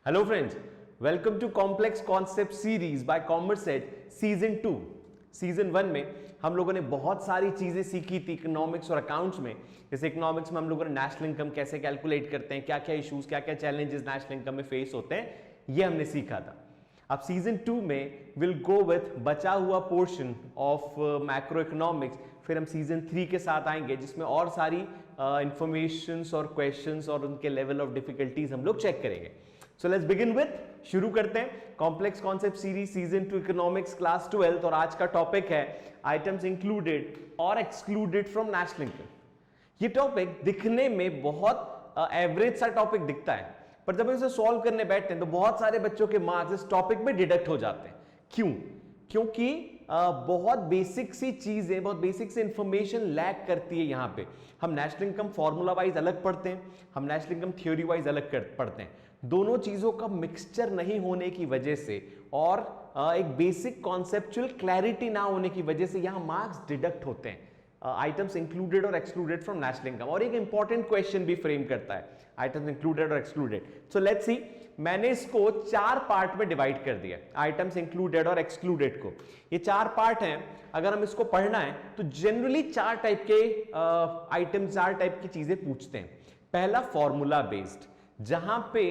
Hello friends, welcome to complex concept series by commerce aid season 2। Season 1 में हम लोगों ने बहुत सारी चीजें सीखी थी इकोनॉमिक्स और अकाउंट्स में। जैसे इकोनॉमिक्स में हम लोगों ने नेशनल इनकम कैसे कैलकुलेट करते हैं, क्या क्या इश्यूज, क्या क्या चैलेंजेस नेशनल इनकम में फेस होते हैं, ये हमने सीखा था। अब सीजन 2 में विल गो विथ बचा हुआ पोर्शन ऑफ मैक्रो इकोनॉमिक्स। फिर हम सीजन 3 के साथ आएंगे जिसमें और सारी इंफॉर्मेशंस और क्वेश्चंस और उनके लेवल ऑफ डिफिकल्टीज हम लोग चेक करेंगे। सो लेट्स बिगिन विथ, शुरू करते हैं complex concept series season 2 economics class 12। और आज का टॉपिक है आइटम्स इंक्लूडेड और एक्सक्लूडेड फ्रॉम नेशनल इनकम। ये टॉपिक दिखने में बहुत एवरेज सा टॉपिक दिखता है, पर जब हम इसे सॉल्व करने बैठते हैं तो बहुत सारे बच्चों के मार्क्स इस टॉपिक में डिडक्ट हो जाते हैं। क्यों? क्योंकि बहुत बेसिक सी चीजें, बहुत बेसिक सी इंफॉर्मेशन लैक करती है। यहां पे हम नेशनल इनकम फॉर्मूला वाइज अलग पढ़ते हैं, हम नेशनल इनकम थ्योरी वाइज अलग पढ़ते हैं। दोनों चीजों का मिक्सचर नहीं होने की वजह से और एक बेसिक कॉन्सेप्चुअल क्लैरिटी ना होने की वजह से यहां मार्क्स डिडक्ट होते हैं। आइटम्स इंक्लूडेड और एक्सक्लूडेड फ्रॉम नेशनल इनकम, और एक इंपॉर्टेंट क्वेश्चन भी फ्रेम करता है आइटम्स इंक्लूडेड और एक्सक्लूडेड। सो लेट्स सी, मैंने इसको 4 पार्ट में डिवाइड कर दिया आइटम्स इंक्लूडेड और एक्सक्लूडेड को। ये 4 पार्ट हैं। अगर हम इसको पढ़ना है तो जनरली 4 टाइप के आइटम्स, 4 टाइप की चीजें पूछते हैं। पहला फॉर्मूला बेस्ड, जहां पे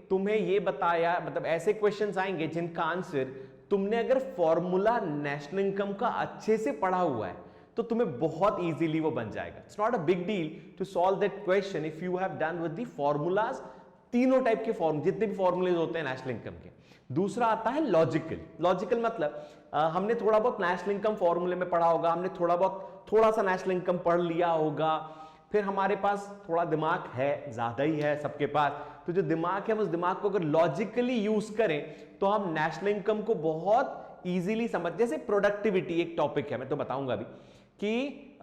तुम्हें ये बताया, मतलब ऐसे क्वेश्चंस आएंगे जिनका आंसर तुमने अगर फॉर्मूला नेशनल इनकम का अच्छे से पढ़ा हुआ है तो तुम्हें बहुत इजीली वो बन जाएगा। It's not a big deal to solve that question if you have done with the formulas. तीनों टाइप के फॉर्मूले, जितने भी फॉर्मूलेज होते हैं नेशनल इनकम के। दूसरा आता है लॉजिकल। लॉजिकल मतलब हमने थोड़ा बहुत नेशनल इनकम फॉर्मूले में पढ़ा होगा, हमने थोड़ा सा नेशनल इनकम पढ़ लिया होगा, फिर हमारे पास थोड़ा दिमाग है, ज्यादा ही है सबके पास, तो जो दिमाग है उस दिमाग को अगर लॉजिकली यूज करें तो हम नेशनल इनकम को बहुत इजीली समझ। जैसे प्रोडक्टिविटी एक टॉपिक है, मैं तो बताऊंगा अभी कि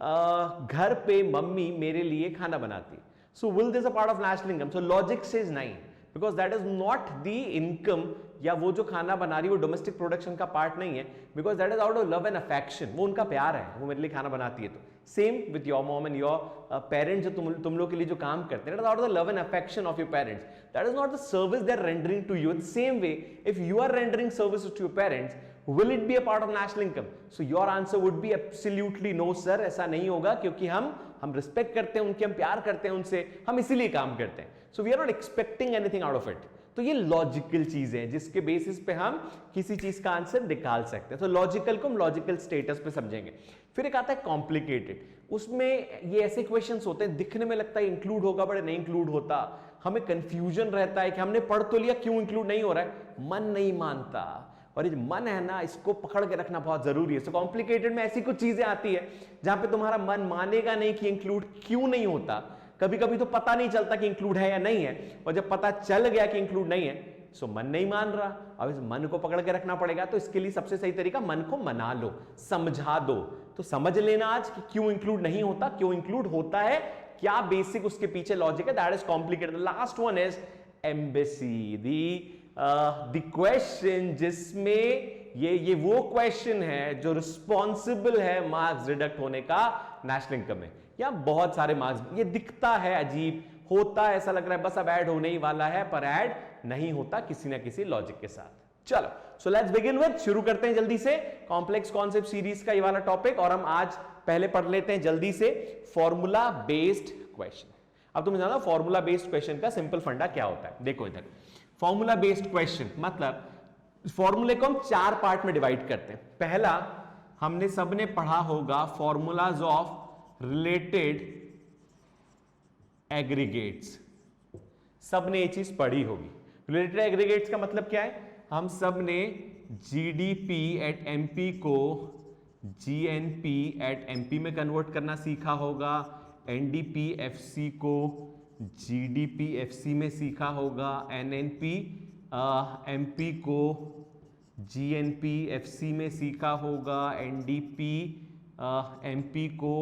घर पे मम्मी मेरे लिए खाना बनाती है, so will this a part of national income? So logic says नहीं, because that is not the income, या वो जो खाना बना रही है वो डोमेस्टिक प्रोडक्शन का पार्ट नहीं है, because that is out of love and affection. वो उनका प्यार है, वो मेरे लिए खाना बनाती है। तो same with your mom and your parents, जो तुम लोग के लिए जो काम करते हैं, that is out of the love and affection of your parents. That is not the service they are rendering to you. In same way, if you are rendering service to your parents, will it be a part of national income? So your answer would be absolutely no sir, ऐसा नहीं होगा, क्योंकि हम respect करते हैं उनके, हम प्यार करते हैं उनसे, हम इसीलिए काम करते हैं। So we are not expecting anything out of it. तो ये लॉजिकल चीजें हैं जिसके बेसिस पे हम किसी चीज का आंसर निकाल सकते हैं। तो लॉजिकल को हम लॉजिकल स्टेटस पे समझेंगे। फिर एक आता है कॉम्प्लिकेटेड। उसमें ये ऐसे क्वेश्चंस होते हैं, दिखने में लगता है इंक्लूड होगा बट नहीं इंक्लूड होता। हमें कंफ्यूजन रहता है कि हमने पढ़ तो लिया, क्यों इंक्लूड नहीं हो रहा है, मन नहीं मानता। और ये मन है ना, इसको पकड़ के रखना बहुत जरूरी है। सो कॉम्प्लिकेटेड में ऐसी कुछ चीजें आती है जहां पे तुम्हारा मन मानेगा नहीं कि इंक्लूड क्यों नहीं होता। कभी कभी तो पता नहीं चलता कि इंक्लूड है या नहीं है, और जब पता चल गया कि इंक्लूड नहीं है सो मन नहीं मान रहा। अब इस मन को पकड़ के रखना पड़ेगा। तो इसके लिए सबसे सही तरीका, मन को मना लो, समझा दो। तो समझ लेना आज कि क्यों इंक्लूड नहीं होता, क्यों इंक्लूड होता है, क्या बेसिक उसके पीछे लॉजिक है। That is complicated. Last one is embassy, the question जिसमें ये वो क्वेश्चन है जो रिस्पॉन्सिबल है मार्क्स डिडक्ट होने का नेशनल इनकम में। या बहुत सारे मार्क्स, ये दिखता है अजीब, होता है ऐसा लग रहा है बस अब ऐड होने ही वाला है, पर ऐड नहीं होता किसी ना किसी लॉजिक के साथ। चलो, सो लेट्स बिगिन विद, शुरू करते हैं जल्दी से कॉम्प्लेक्स कॉन्सेप्ट सीरीज का ये वाला टॉपिक। और हम आज पहले पढ़ लेते हैं जल्दी से फॉर्मूला बेस्ड क्वेश्चन। अब तुम्हें जाना फॉर्मूला बेस्ड क्वेश्चन का सिंपल फंडा क्या होता है। देखो इधर, फॉर्मूला बेस्ड क्वेश्चन मतलब फॉर्मूले को हम 4 पार्ट में डिवाइड करते हैं। पहला, हमने सबने पढ़ा होगा फॉर्मूलाज ऑफ रिलेटेड एग्रीगेट्स। सबने ये चीज पढ़ी होगी। रिलेटेड एग्रीगेट्स का मतलब क्या है? हम सबने जीडीपी एट एमपी को जीएनपी एट एमपी में कन्वर्ट करना सीखा होगा, एनडीपीएफसी को जीडीपीएफसी में सीखा होगा, एनएनपी एमपी को जीएनपीएफसी में सीखा होगा, एनडीपी एमपी को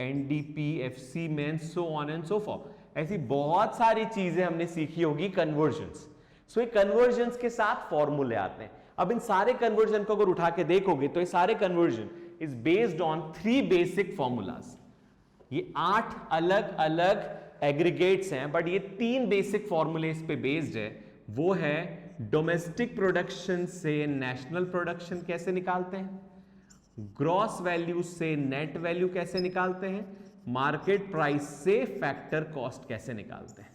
एनडीपीएफसी में, so on and so for. ऐसी बहुत सारी चीजें हमने सीखी होगी कन्वर्जन्स। सो ये कन्वर्जन्स के साथ फॉर्मूले आते हैं। अब इन सारे कन्वर्जन को अगर उठा के देखोगे तो ये सारे conversion is based on 3 basic formulas. ये 8 अलग अलग एग्रीगेट्स हैं, बट ये 3 बेसिक फॉर्मूले इस पे बेस्ड है। वो है डोमेस्टिक प्रोडक्शन से नेशनल प्रोडक्शन कैसे निकालते हैं, ग्रॉस वैल्यू से नेट वैल्यू कैसे निकालते हैं, मार्केट प्राइस से फैक्टर कॉस्ट कैसे निकालते हैं।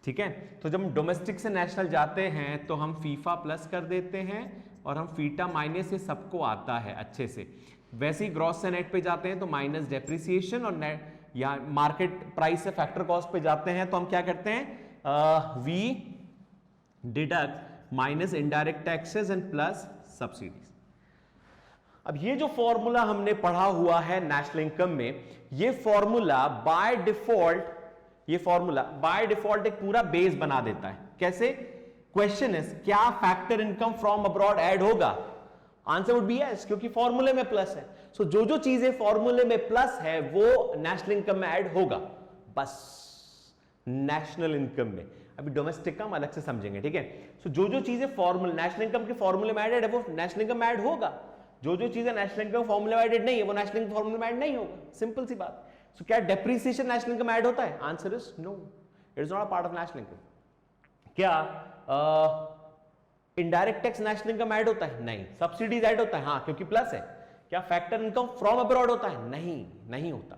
ठीक है, तो जब हम डोमेस्टिक से नेशनल जाते हैं तो हम फीफा प्लस कर देते हैं और हम फीटा माइनस, से सबको आता है अच्छे से। वैसे ही ग्रॉस से नेट पे जाते हैं तो माइनस डेप्रिसिएशन, और नेट या मार्केट प्राइस से फैक्टर कॉस्ट पे जाते हैं तो हम क्या करते हैं, we deduct minus indirect taxes and plus subsidies. अब ये जो फॉर्मूला हमने पढ़ा हुआ है नेशनल इनकम में, ये फॉर्मूला बाय डिफॉल्ट एक पूरा बेस बना देता है। कैसे? क्वेश्चन इज क्या factor income from abroad add होगा? आंसर वुड बी यस, क्योंकि फॉर्मूले में प्लस है। सो जो चीजें फॉर्मूले में प्लस है वो नेशनल इनकम में ऐड होगा, बस नेशनल इनकम में। अभी डोमेस्टिक का हम अलग से समझेंगे, ठीक है। सो जो चीजें फॉर्मूला नेशनल इनकम के फॉर्मूले में ऐड है वो नेशनल इनकम में ऐड होगा, जो चीजें नेशनल इनकम फॉर्मूले में ऐड नहीं है वो नेशनल इनकम फॉर्मूले में ऐड नहीं होगा, सिंपल सी बात। सो क्या डेप्रिसिएशन नेशनल इनकम में ऐड होता है? Answer is no, it is not a part of national income. क्या indirect tax national income add होता है? नहीं। सब्सिडीज ऐड होता है? हाँ, क्योंकि प्लस है। क्या फैक्टर इनकम फ्रॉम अब्रॉड होता है? नहीं होता।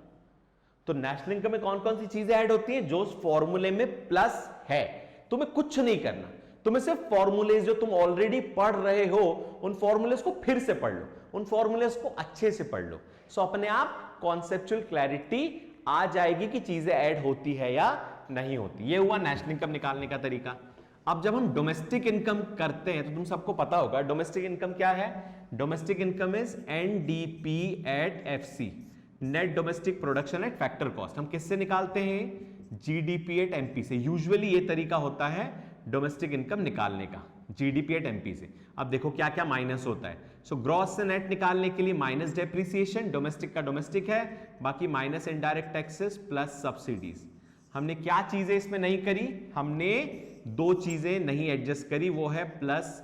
तो नेशनल इनकम में कौन कौन सी चीजें ऐड होती हैं? जो उस फॉर्मूले में प्लस है। तुम्हें कुछ नहीं करना, तुम्हें सिर्फ फॉर्मूले जो तुम ऑलरेडी पढ़ रहे हो उन फॉर्मूलेस को फिर से पढ़ लो, उन फॉर्मूलेस को अच्छे से पढ़ लो। सो अपने आप कॉन्सेप्चुअल क्लैरिटी आ जाएगी कि चीजें ऐड होती है या नहीं होती। ये हुआ नेशनल इनकम निकालने का तरीका। अब जब हम डोमेस्टिक इनकम करते हैं तो तुम सबको पता होगा डोमेस्टिक इनकम क्या है। Domestic income is NDP at FC, net domestic production at factor cost. हम किससे निकालते हैं? जीडीपी एट एमपी से। यूजुअली ये तरीका होता है डोमेस्टिक इनकम निकालने का, जीडीपी एट एमपी से। अब देखो क्या क्या माइनस होता है। सो ग्रॉस से नेट निकालने के लिए माइनस डेप्रिसिएशन, डोमेस्टिक का डोमेस्टिक है, बाकी minus indirect taxes plus subsidies. हमने क्या चीजें इसमें नहीं करी? हमने दो चीजें नहीं एडजस्ट करी, वो है प्लस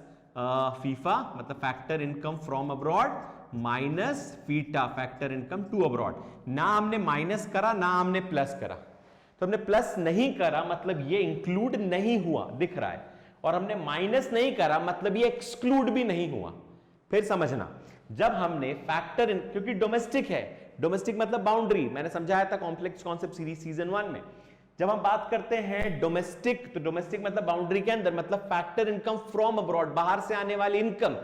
फीफा मतलब factor income from abroad, minus FITA factor income to abroad. ना हमने माइनस करा ना हमने प्लस करा। तो हमने प्लस नहीं करा मतलब ये इंक्लूड नहीं हुआ, दिख रहा है, और हमने माइनस नहीं करा मतलब ये एक्सक्लूड भी नहीं हुआ। फिर समझना, जब हमने फैक्टर क्योंकि डोमेस्टिक है, डोमेस्टिक मतलब बाउंड्री, मैंने समझाया था कॉम्प्लेक्स कॉन्सेप्ट सीरीज सीजन 1 में। जब हम बात करते हैं डोमेस्टिक, तो डोमेस्टिक मतलब बाउंड्री के अंदर, मतलब फैक्टर इनकम फ्रॉम अब्रॉड, बाहर से आने वाली इनकम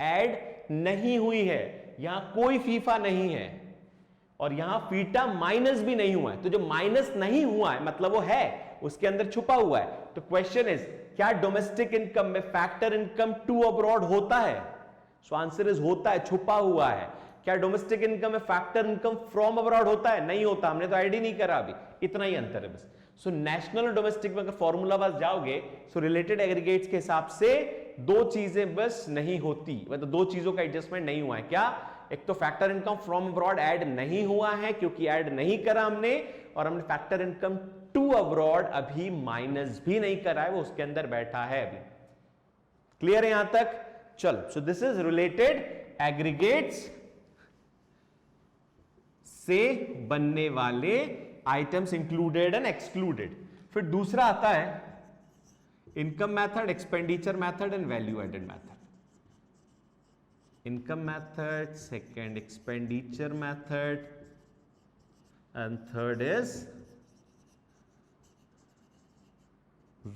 ऐड नहीं हुई है, यहां कोई फीफा नहीं है और यहां फीटा माइनस भी नहीं हुआ है। तो जो माइनस नहीं हुआ है मतलब वो है, उसके अंदर छुपा हुआ है। तो क्वेश्चन इज क्या डोमेस्टिक इनकम में फैक्टर इनकम टू अब्रॉड होता है? सो आंसर इज होता है, छुपा हुआ है। क्या डोमेस्टिक इनकम में फैक्टर इनकम फ्रॉम अब्रॉड होता है? नहीं होता, हमने तो ऐड ही नहीं करा अभी, इतना ही अंतर है बस। सो नेशनल और डोमेस्टिक में अगर फॉर्मूला बस जाओगे सो रिलेटेड एग्रीगेट्स के हिसाब से दो चीजें बस नहीं होती, मतलब दो चीजों का एडजस्टमेंट नहीं हुआ है। क्या? एक तो factor income from abroad add नहीं हुआ है क्योंकि ऐड नहीं करा हमने, और हमने फैक्टर इनकम टू अब्रॉड अभी माइनस भी नहीं करा है, वो उसके अंदर बैठा है अभी। क्लियर है यहां तक? चलो, so this is related aggregates से बनने वाले आइटम्स इंक्लूडेड एंड एक्सक्लूडेड। फिर दूसरा आता है income method, expenditure method and value added method. Income method, second expenditure method and third is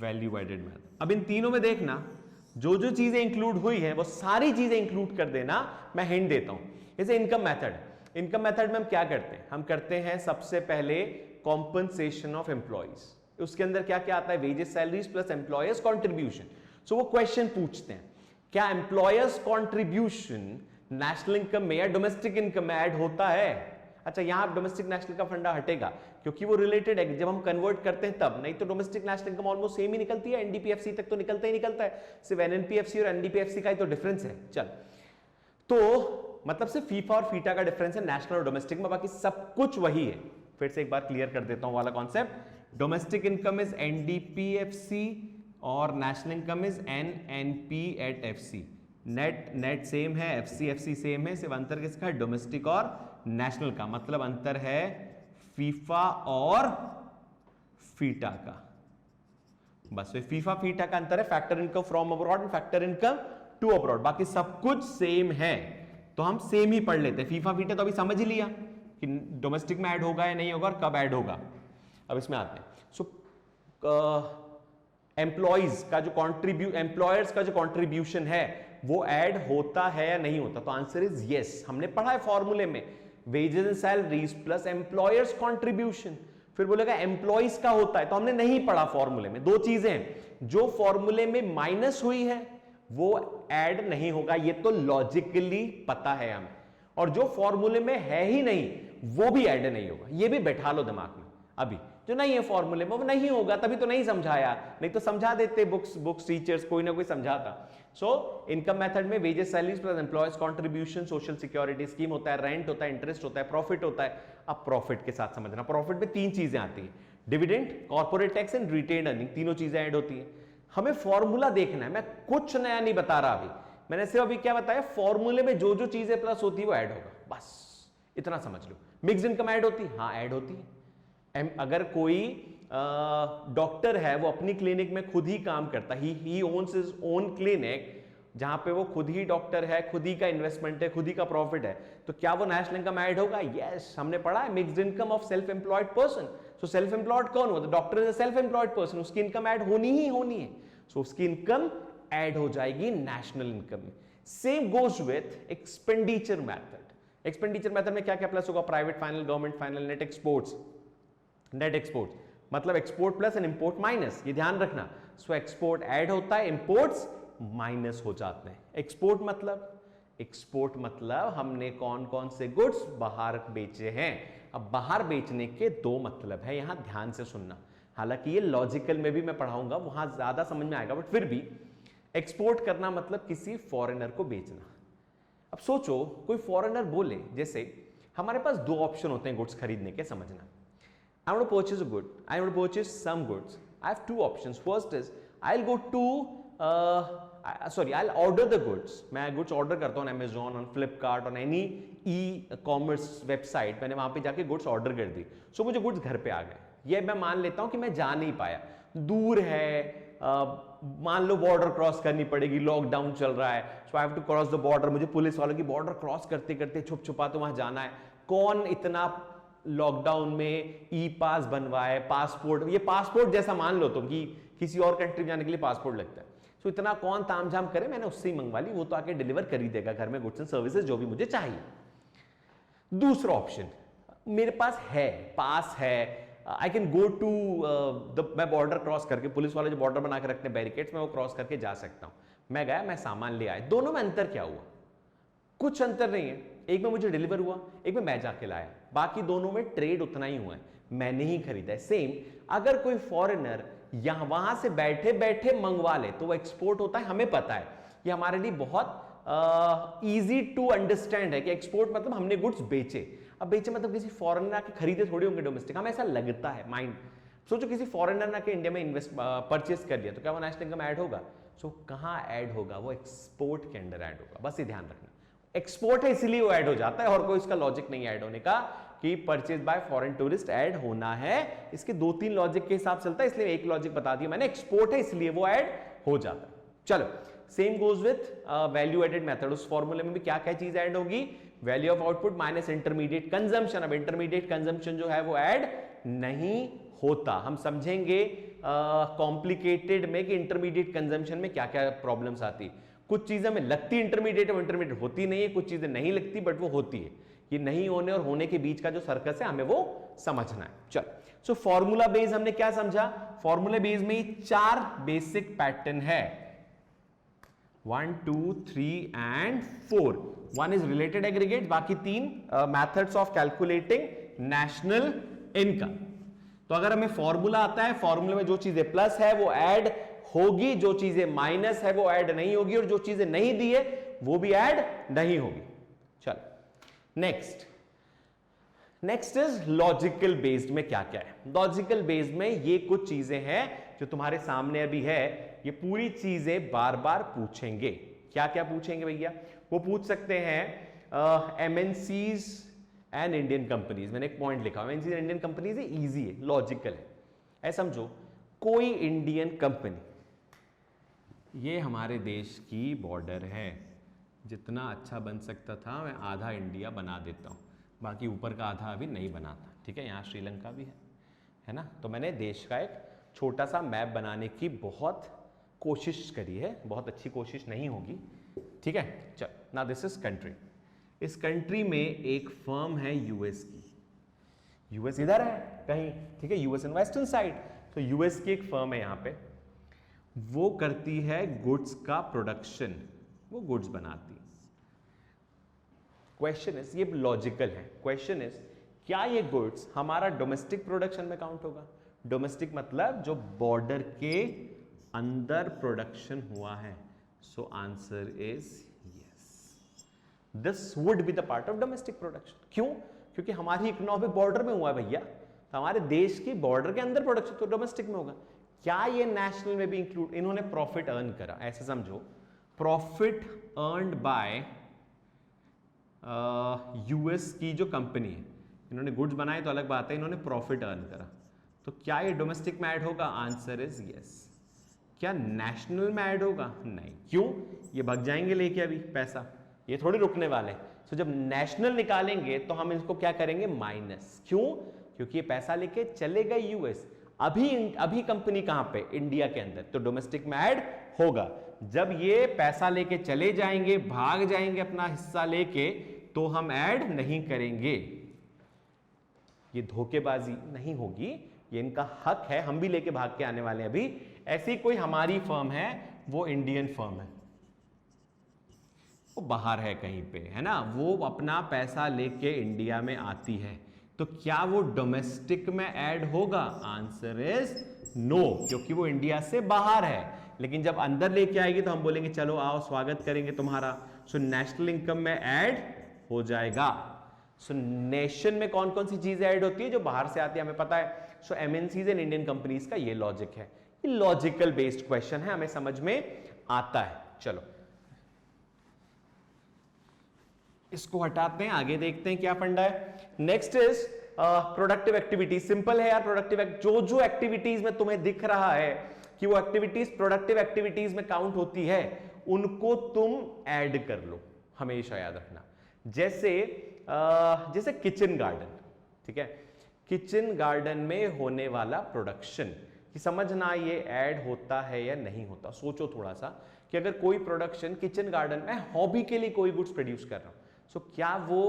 value added method. अब इन तीनों में देखना जो चीजें इंक्लूड हुई है वो सारी चीजें इंक्लूड कर देना। मैं हिंट देता हूं, जैसे इनकम मेथड, इनकम मेथड में हम क्या करते हैं? हम करते हैं सबसे पहले कॉम्पनसेशन ऑफ एम्प्लॉइज। उसके अंदर क्या क्या आता है? Wages, salaries plus employers contribution. So वो क्वेश्चन पूछते हैं क्या एम्प्लॉयर्स कॉन्ट्रीब्यूशन नेशनल इनकम में या डोमेस्टिक इनकम में ऐड होता है? अच्छा, यहां डोमेस्टिक नेशनल का फंडा हटेगा क्योंकि वो रिलेटेड है, जब हम कन्वर्ट करते हैं तब, नहीं तो domestic national income almost same ही निकलती है, एनडीपीएफसी तक तो निकलता ही निकलता है, सिर्फ एनएनपीएफसी और एनडीपीएफसी का ही तो डिफरेंस है। चल, तो मतलब सिर्फ फीफा और फीटा का डिफरेंस है नेशनल और डोमेस्टिक में, बाकी सब कुछ वही है। फिर से एक बार क्लियर कर देता हूं वाला concept. Domestic income is NDPFC और national income is NNP at FC. Net same है, एफसी सेम है, सिर्फ अंतर किसका है? डोमेस्टिक और नेशनल का, मतलब अंतर है फीफा और फीटा का। बस फीफा फीटा का अंतर है factor income from abroad and factor income to abroad, बाकी सब कुछ सेम है तो हम सेम ही पढ़ लेते हैं। फीफा फीटा तो अभी समझ ही लिया कि डोमेस्टिक में ऐड होगा या नहीं होगा और कब ऐड होगा। अब इसमें आते हैं। सो एम्प्लॉयज का जो एम्प्लॉयर्स का जो कॉन्ट्रीब्यूशन है वो ऐड होता है या नहीं होता, तो आंसर इज यस। हमने पढ़ा है फॉर्मूले में wages and salaries plus employers contribution, फिर बोलेगा एम्प्लॉयज का होता है, तो हमने नहीं पढ़ा फॉर्मूले में। दो चीजें हैं, जो फॉर्मूले में माइनस हुई है वो ऐड नहीं होगा, ये तो लॉजिकली पता है हमें, और जो फॉर्मूले में है ही नहीं वो भी ऐड नहीं होगा, ये भी बैठा लो दिमाग में। अभी जो नहीं है फॉर्मूले में वो नहीं होगा, तभी तो नहीं समझाया, नहीं तो समझा देते बुक्स टीचर्स कोई ना कोई समझाता। सो इनकम मेथड में wages salaries plus employees contribution, social security scheme होता है, रेंट होता है, इंटरेस्ट होता है, प्रॉफिट होता है। अब प्रॉफिट के साथ समझना, प्रॉफिट में तीन चीजें आती है, dividend, corporate tax and retained earning, तीनों चीजें ऐड होती है। हमें फॉर्मूला देखना है, मैं कुछ नया नहीं बता रहा अभी, मैंने सिर्फ अभी क्या बताया, फॉर्मूले में जो जो चीजें प्लस होती है वो ऐड होगा, बस इतना समझ लो। मिक्स्ड इनकम ऐड होती है, हाँ ऐड होती है। अगर कोई डॉक्टर है वो अपनी क्लिनिक में खुद ही काम करता है, ही ओन्स हिज ओन क्लिनिक, जहां पे वो खुद ही डॉक्टर है, खुद ही का इन्वेस्टमेंट है, खुद ही का प्रॉफिट है, तो क्या वो नेशनल इनकम ऐड होगा? यस, हमने पढ़ा है mixed income of self employed person. So self employed कौन हुआ? Doctor is a self employed person, उसकी इनकम ऐड होनी ही होनी है, सो उसकी इनकम ऐड हो जाएगी नेशनल इनकम में। Same goes with expenditure method. Expenditure method में क्या क्या प्लस होगा? Private final, government final, net exports, net export मतलब export plus and import minus, ये ध्यान रखना। सो एक्सपोर्ट ऐड होता है, इंपोर्ट्स माइनस हो जाते हैं। एक्सपोर्ट मतलब हमने कौन कौन से गुड्स बाहर बेचे हैं। अब बाहर बेचने के दो मतलब है, यहां ध्यान से सुनना, हालांकि ये लॉजिकल में भी मैं पढ़ाऊंगा, वहां ज्यादा समझ में आएगा, बट फिर भी एक्सपोर्ट करना मतलब किसी फॉरेनर को बेचना। अब सोचो कोई फॉरेनर बोले, जैसे हमारे पास दो ऑप्शन होते हैं गुड्स खरीदने के, समझना। I want to purchase a good. I want to purchase some goods. I have two options. First is I'll go to I'll order the goods. मैं goods order करता हूँ on Amazon, on Flipkart, on any e-commerce website. मैंने वहाँ पे जाके goods order कर दी. So मुझे goods घर पे आ गए. ये मैं मान लेता हूँ कि मैं जा नहीं पाया, दूर है, मान लो बॉर्डर क्रॉस करनी पड़ेगी, लॉकडाउन चल रहा है, so I have to cross the border, मुझे पुलिस वालों की बॉर्डर क्रॉस करते करते छुप छुपा तो वहां जाना है। कौन इतना लॉकडाउन में ई पास बनवाए, पासपोर्ट, ये पासपोर्ट जैसा मान लो तुम कि किसी और कंट्री जाने के लिए पासपोर्ट लगता है, सो इतना कौन तामझाम करे, मैंने उससे ही मंगवा ली, वो तो आके डिलीवर कर ही देगा घर में गुड्स एंड सर्विसेज जो भी मुझे चाहिए। दूसरा ऑप्शन मेरे पास है, पास है, आई कैन गो टू मैं बॉर्डर क्रॉस करके, पुलिस वाले जो बॉर्डर बना के रखते हैं बैरिकेड्स में, वो क्रॉस करके जा सकता हूं। मैं गया, मैं सामान ले आया, दोनों में अंतर क्या हुआ? कुछ अंतर नहीं है, एक में मुझे डिलीवर हुआ, एक में मैं जाके लाया, बाकी दोनों में ट्रेड उतना ही हुआ है, मैंने ही खरीदा है। सेम अगर कोई फॉरेनर यहां वहां से बैठे बैठे मंगवा ले तो वो एक्सपोर्ट होता है, हमें पता है, ये हमारे लिए बहुत इजी टू अंडरस्टैंड है कि एक्सपोर्ट मतलब हमने गुड्स बेचे। अब बेचे मतलब किसी फॉरेनर आके खरीदे थोड़ी होंगे डोमेस्टिक, हमें ऐसा लगता है माइंड। सोचो किसी फॉरेनर आके इंडिया में इन्वेस्ट परचेस कर लिया, तो क्या वो नेशनल इनकम ऐड होगा? सो कहां ऐड होगा? वो एक्सपोर्ट के अंडर ऐड होगा, बस ये ध्यान रखना। एक्सपोर्ट है इसलिए वो ऐड हो जाता है, और कोई इसका लॉजिक नहीं ऐड होने का कि purchase by foreign tourist add होना है। इसके दो तीन लॉजिक के हिसाब चलता है, इसलिए एक लॉजिक बता दिया मैंने, एक्सपोर्ट है इसलिए वो ऐड हो जाता है। चलो, same goes with value added method. उस फॉर्मूले में भी क्या क्या चीज ऐड होगी? Value of output minus intermediate consumption. अब इंटरमीडिएट कंजम्पशन जो है वो ऐड नहीं होता। हम समझेंगे कॉम्प्लिकेटेड में कि इंटरमीडिएट कंजम्पशन में क्या क्या प्रॉब्लम्स आती। कुछ चीजें में लगती इंटरमीडिएट, वो इंटरमीडिएट होती नहीं है, कुछ चीजें नहीं लगती बट वो होती है। ये नहीं होने और होने के बीच का जो सर्कस है हमें वो समझना है। चल, सो फॉर्मूला बेस हमने क्या समझा? फॉर्मूला बेस में 4 बेसिक पैटर्न है, 1 2 3 एंड 4। 1 इज रिलेटेड एग्रीगेट, बाकी 3 methods of calculating national income. तो अगर हमें फॉर्मूला आता है, फॉर्मूले में जो चीजें प्लस है वो ऐड होगी, जो चीजें माइनस है वो ऐड नहीं होगी, और जो चीजें नहीं दी है वो भी ऐड नहीं होगी। चलो नेक्स्ट इज लॉजिकल बेस्ड में क्या क्या है? लॉजिकल बेस्ड में ये कुछ चीजें हैं जो तुम्हारे सामने अभी है, ये पूरी चीजें बार बार पूछेंगे। क्या क्या पूछेंगे भैया? वो पूछ सकते हैं एमएनसीज एंड इंडियन कंपनीज। मैंने एक पॉइंट लिखा, एमएनसीज इंडियन कंपनीज, इजी है, लॉजिकल है। ऐसा समझो कोई इंडियन कंपनी, ये हमारे देश की बॉर्डर है, जितना अच्छा बन सकता था मैं आधा इंडिया बना देता हूँ, बाकी ऊपर का आधा अभी नहीं बनाता, ठीक है। यहाँ श्रीलंका भी है ना। तो मैंने देश का एक छोटा सा मैप बनाने की बहुत कोशिश करी है, बहुत अच्छी कोशिश नहीं होगी, ठीक है। चल ना, दिस इज कंट्री। इस कंट्री में एक फर्म है यूएस की, यूएस इधर है कहीं, ठीक है, यूएस इन वेस्टर्न साइड। तो यूएस की एक फर्म है यहाँ पे, वो करती है गुड्स का प्रोडक्शन, वो गुड्स बनाती है। क्वेश्चन इज, ये लॉजिकल है, क्वेश्चन इज क्या ये गुड्स हमारा डोमेस्टिक प्रोडक्शन में काउंट होगा? डोमेस्टिक मतलब जो बॉर्डर के अंदर प्रोडक्शन हुआ है। So answer is yes, this would be the part of domestic production. क्यों? क्योंकि हमारी इकोनॉमी बॉर्डर में हुआ है भैया, तो हमारे देश की बॉर्डर के अंदर प्रोडक्शन तो डोमेस्टिक में होगा। क्या ये नेशनल में भी इंक्लूड? इन्होंने प्रॉफिट अर्न करा, ऐसे समझो, प्रॉफिट अर्नड बाय यूएस की जो कंपनी है, इन्होंने गुड्स बनाए तो अलग बात है, इन्होंने प्रॉफिट अर्न करा, तो क्या ये डोमेस्टिक में ऐड होगा? Answer is yes. क्या नेशनल में ऐड होगा? नहीं। क्यों? ये भाग जाएंगे लेके अभी पैसा, ये थोड़ी रुकने वाले। तो जब नेशनल निकालेंगे तो हम इसको क्या करेंगे? माइनस। क्यों? क्योंकि ये पैसा लेके चले गए यूएस, अभी कंपनी कहां पे? इंडिया के अंदर, तो डोमेस्टिक में ऐड होगा। जब ये पैसा लेके चले जाएंगे, भाग जाएंगे अपना हिस्सा लेके, तो हम ऐड नहीं करेंगे। ये धोखेबाजी नहीं होगी, ये इनका हक है, हम भी लेके भाग के आने वाले हैं। अभी ऐसी कोई हमारी फर्म है, वो इंडियन फर्म है, वो बाहर है कहीं पे, है ना, वो अपना पैसा लेके इंडिया में आती है, तो क्या वो डोमेस्टिक में ऐड होगा? आंसर इज नो, क्योंकि वो इंडिया से बाहर है। लेकिन जब अंदर लेके आएगी तो हम बोलेंगे चलो आओ स्वागत करेंगे तुम्हारा, सो नेशनल इनकम में ऐड हो जाएगा। सो नेशन में कौन कौन सी चीजें ऐड होती है? जो बाहर से आती है, हमें पता है। सो एमएनसीज एंड इंडियन कंपनीज का ये लॉजिक है, ये लॉजिकल बेस्ड क्वेश्चन है, हमें समझ में आता है। चलो इसको हटाते हैं, आगे देखते हैं क्या फंडा है। Next is productive activity. Simple है यार, प्रोडक्टिव जो एक्टिविटीज में तुम्हें दिख रहा है कि वो एक्टिविटीज प्रोडक्टिव एक्टिविटीज में काउंट होती है, उनको तुम ऐड कर लो, हमेशा याद रखना। जैसे किचन गार्डन, ठीक है, किचन गार्डन में होने वाला प्रोडक्शन कि समझना ये ऐड होता है या नहीं होता। सोचो थोड़ा सा कि अगर कोई प्रोडक्शन किचन गार्डन में हॉबी के लिए कोई गुड्स प्रोड्यूस कर रहा हूं, सो क्या वो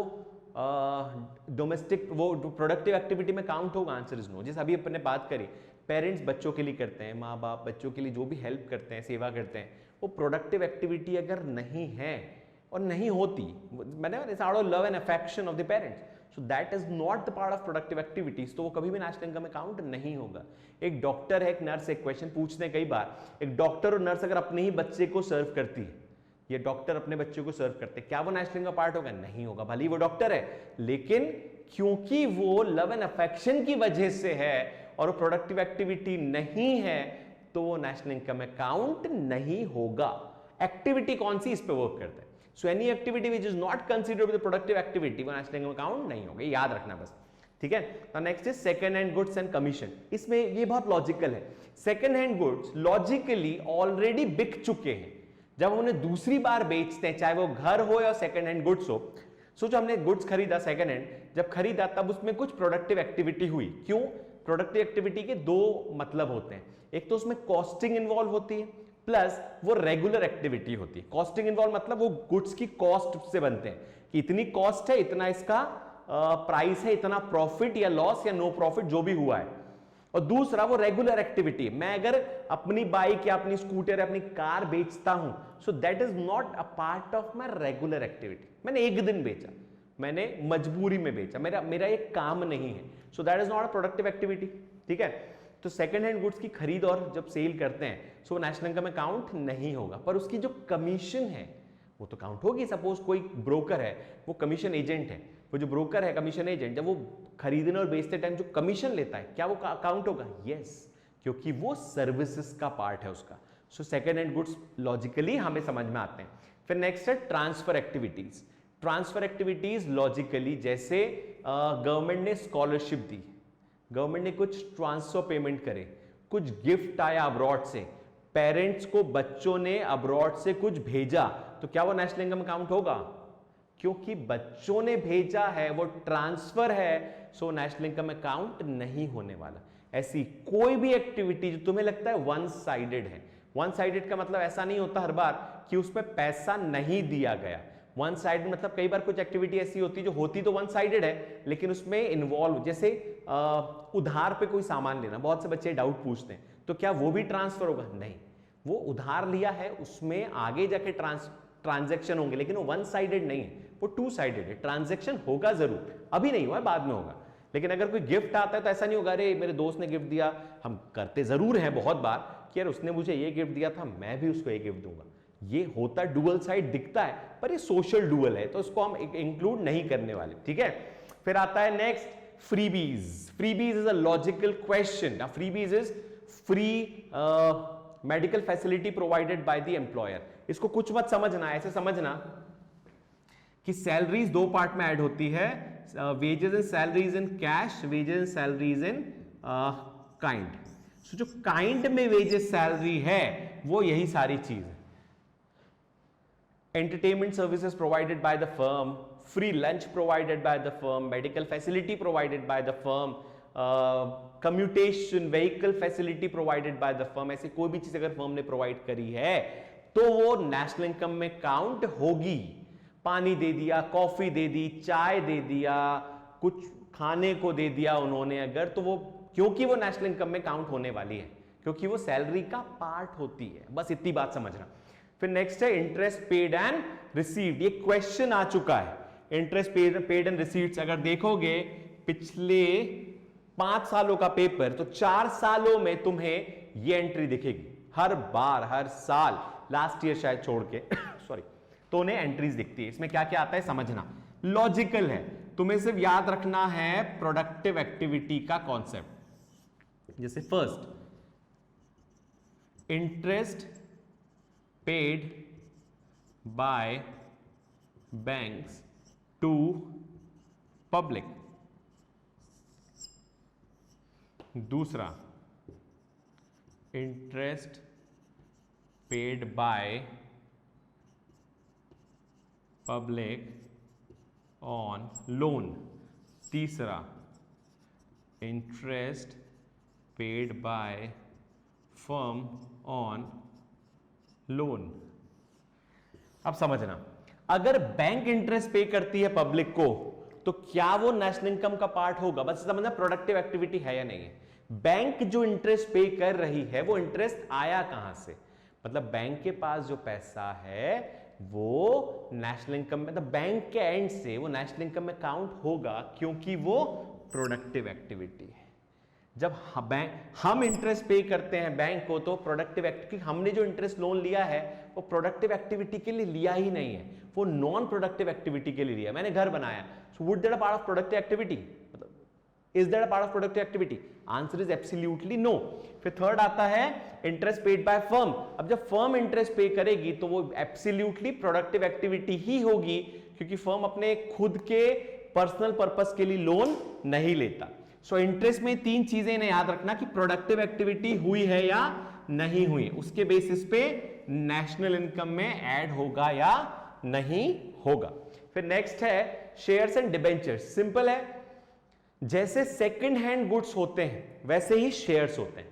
डोमेस्टिक वो प्रोडक्टिव एक्टिविटी में काउंट होगा? Answer is no. जैसे अभी अपने बात करी, पेरेंट्स बच्चों के लिए करते हैं, माँ बाप बच्चों के लिए जो भी हेल्प करते हैं, सेवा करते हैं, वो प्रोडक्टिव एक्टिविटी अगर नहीं है और नहीं होती, मैंने it's out of love and affection of the parents, so that is not the part of productive activities, तो वो कभी भी नेशनल इनकम में काउंट नहीं होगा। एक डॉक्टर है, एक नर्स, एक क्वेश्चन पूछते हैं कई बार, एक डॉक्टर और नर्स अगर अपने ही बच्चे को सर्व करती है, ये डॉक्टर अपने बच्चे को सर्व करते हैं, क्या वो नेशनल इनकम का पार्ट होगा? नहीं होगा, भले ही वो डॉक्टर है, लेकिन क्योंकि वो लव एंड अफेक्शन की वजह से है और वो प्रोडक्टिव एक्टिविटी नहीं है, तो वो नेशनल इनकम में काउंट नहीं होगा। एक्टिविटी कौन सी? इस पे वर्क करते हैं। So any activity which is not considered productive activity, वो नेशनल इनकम काउंट नहीं होगा, याद रखना बस, ठीक है। Next is second hand goods and commission. इसमें ये बहुत लॉजिकल है। Second hand goods logically already बिक चुके हैं, जब हम उन्हें दूसरी बार बेचते हैं, चाहे वो घर हो या सेकंड हैंड गुड्स हो। सोचो हमने गुड्स खरीदा सेकंड हैंड, जब खरीदा तब उसमें कुछ प्रोडक्टिव एक्टिविटी हुई। क्यों? प्रोडक्टिव एक्टिविटी के दो मतलब होते हैं, एक तो उसमें कॉस्टिंग इन्वॉल्व होती है, प्लस वो रेगुलर एक्टिविटी होती है। कॉस्टिंग इन्वॉल्व मतलब वो गुड्स की कॉस्ट से बनते हैं कि इतनी कॉस्ट है, इतना इसका प्राइस है, इतना प्रॉफिट या लॉस या नो प्रॉफिट जो भी हुआ है। और दूसरा वो रेगुलर एक्टिविटी, मैं अगर अपनी बाइक या अपनी स्कूटर या अपनी कार बेचता हूं, so that is not a part of my regular activity. मैंने एक दिन बेचा, मैंने मजबूरी में बेचा, मेरा एक काम नहीं है, so that is not a productive activity, ठीक है। तो सेकंड हैंड गुड्स की खरीद और जब सेल करते हैं, सो नेशनल इनकम में काउंट नहीं होगा, पर उसकी जो कमीशन है वो तो काउंट होगी। सपोज कोई ब्रोकर है, वो कमीशन एजेंट है, वो जो ब्रोकर है कमीशन एजेंट, जब वो खरीदने और बेचते टाइम जो कमीशन लेता है, क्या वो काउंट होगा? यस, क्योंकि वो सर्विसेज का पार्ट है उसका। So second hand goods logically हमें समझ में आते हैं। फिर नेक्स्ट है transfer activities. Transfer activities logically, जैसे गवर्नमेंट ने स्कॉलरशिप दी, गवर्नमेंट ने कुछ ट्रांसफर पेमेंट करे, कुछ गिफ्ट आया अब्रॉड से, पेरेंट्स को बच्चों ने अब्रॉड से कुछ भेजा, तो क्या वो नेशनल इनकम काउंट होगा? क्योंकि बच्चों ने भेजा है, वो ट्रांसफर है, सो नेशनल इनकम में काउंट नहीं होने वाला। ऐसी कोई भी एक्टिविटी जो तुम्हें लगता है वन साइडेड है, वन साइडेड का मतलब ऐसा नहीं होता हर बार कि उसमें पैसा नहीं दिया गया। वन साइड मतलब कई बार कुछ एक्टिविटी ऐसी होती है जो होती तो वन साइडेड है, लेकिन उसमें इन्वॉल्व, जैसे उधार पे कोई सामान लेना, बहुत से बच्चे डाउट पूछते हैं, तो क्या वो भी ट्रांसफर होगा? नहीं, वो उधार लिया है, उसमें आगे जाके ट्रांजैक्शन होंगे, लेकिन वो वन साइडेड नहीं है, वो टू साइडेड है। ट्रांजैक्शन होगा जरूर, अभी नहीं हुआ, बाद में होगा। लेकिन अगर कोई गिफ्ट आता है तो ऐसा नहीं होगा अरे मेरे दोस्त ने गिफ्ट दिया, हम करते जरूर हैं बहुत बार कि यार उसने मुझे ये गिफ्ट दिया था, मैं भी उसको ये गिफ्ट दूंगा। ये होता डुअल साइड दिखता है, पर ये सोशल डुअल है, तो इसको हम इंक्लूड नहीं करने वाले, ठीक है। फिर आता है next, freebies. Freebies is a logical question. Now freebies is free medical facility provided by the employer. इसको कुछ मत समझना, ऐसे समझना कि सैलरीज दो पार्ट में ऐड होती है, wages and salaries in cash, wages and salaries in kind. So जो काइंड में वेजेस सैलरी है वो यही सारी चीज है। entertainment services provided by the firm, free lunch provided by the firm, medical facility provided by the firm, commutation vehicle facility provided by the firm, ऐसी कोई भी चीज अगर फर्म ने प्रोवाइड करी है तो वो नेशनल इनकम में काउंट होगी। पानी दे दिया, कॉफी दे दी, चाय दे दिया, कुछ खाने को दे दिया उन्होंने अगर, तो वो क्योंकि वो नेशनल इनकम में काउंट होने वाली है, क्योंकि वो सैलरी का पार्ट होती है। बस इतनी बात समझना। फिर नेक्स्ट है इंटरेस्ट पेड एंड रिसीव्ड। ये क्वेश्चन आ चुका है, इंटरेस्ट पेड एंड रिसीव्ड्स। अगर देखोगे पिछले 5 सालों का पेपर, तो 4 सालों में तुम्हें ये एंट्री दिखेगी हर बार, हर साल, लास्ट ईयर शायद छोड़ के सॉरी, तो उन्हें एंट्रीज दिखती है। इसमें क्या क्या आता है समझना, लॉजिकल है, तुम्हें सिर्फ याद रखना है प्रोडक्टिव एक्टिविटी का कॉन्सेप्ट। जैसे first, interest paid by banks to public। दूसरा, interest paid by public on loan। तीसरा, interest paid by firm on loan. अब समझना, अगर बैंक इंटरेस्ट पे करती है पब्लिक को, तो क्या वो नेशनल इनकम का पार्ट होगा? बस समझना प्रोडक्टिव एक्टिविटी है या नहीं है। बैंक जो इंटरेस्ट पे कर रही है वो इंटरेस्ट आया कहां से? मतलब बैंक के पास जो पैसा है वो नेशनल इनकम में, मतलब बैंक के एंड से वो नेशनल इनकम में काउंट होगा, क्योंकि वो प्रोडक्टिव एक्टिविटी है। जब हम इंटरेस्ट पे करते हैं बैंक को, तो प्रोडक्टिव एक्टिविटी, हमने जो इंटरेस्ट लोन लिया है वो प्रोडक्टिव एक्टिविटी के लिए लिया ही नहीं है, वो नॉन प्रोडक्टिव एक्टिविटी के लिए लिया। मैंने घर बनाया, so would that a part of productive activity? मतलब is that a part of productive activity? Answer is absolutely no. फिर थर्ड आता है इंटरेस्ट पेड बाय फर्म। अब जब फर्म इंटरेस्ट पे करेगी तो वो एब्सोल्युटली प्रोडक्टिव एक्टिविटी ही होगी, क्योंकि फर्म अपने खुद के पर्सनल पर्पस के लिए लोन नहीं लेता। सो इंटरेस्ट में 3 चीजें इन्हें याद रखना कि प्रोडक्टिव एक्टिविटी हुई है या नहीं हुई, उसके बेसिस पे नेशनल इनकम में ऐड होगा या नहीं होगा। फिर नेक्स्ट है शेयर्स एंड डिबेंचर्स। सिंपल है, जैसे सेकंड हैंड गुड्स होते हैं वैसे ही शेयर्स होते हैं,